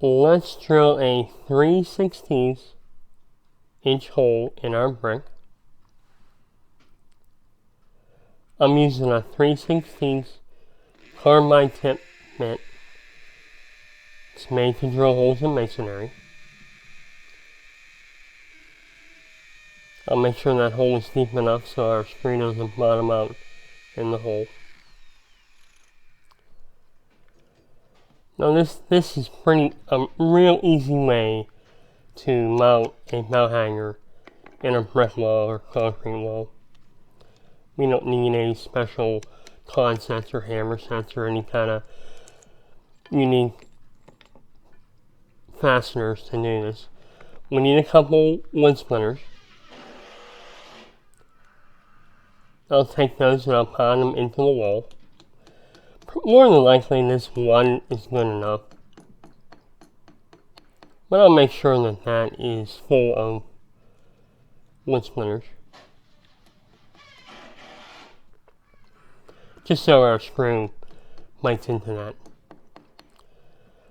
let's drill a 3/16 inch hole in our brick. I'm using a 3/16 carbide tip bit. It's made to drill holes in masonry. I'll make sure that hole is deep enough so our screw doesn't bottom out in the hole. Now this is a real easy way to mount a mount hanger in a brick wall or concrete wall. We don't need any special cod sets or hammer sets or any kind of unique fasteners to do this. We need a couple wood splitters. I'll take those and I'll pound them into the wall. More than likely this one is good enough. But I'll make sure that that is full of wood splitters. Just so our screw bites into that.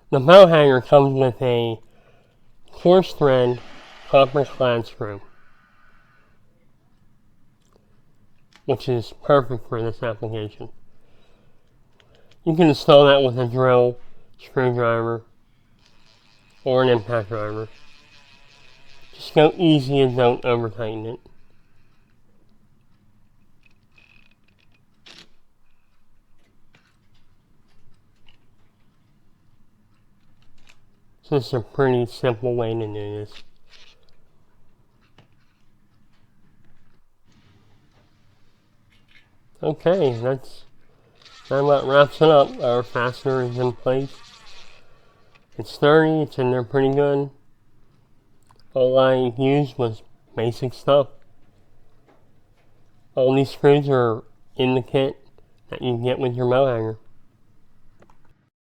The mount hanger comes with a coarse thread copper clad screw, which is perfect for this application. You can install that with a drill, screwdriver, or an impact driver. Just go easy and don't over tighten it. So this is a pretty simple way to do this. Okay, that about wraps it up. Our fastener is in place. It's sturdy, it's in there pretty good. All I used was basic stuff. All these screws are in the kit that you get with your mount hanger.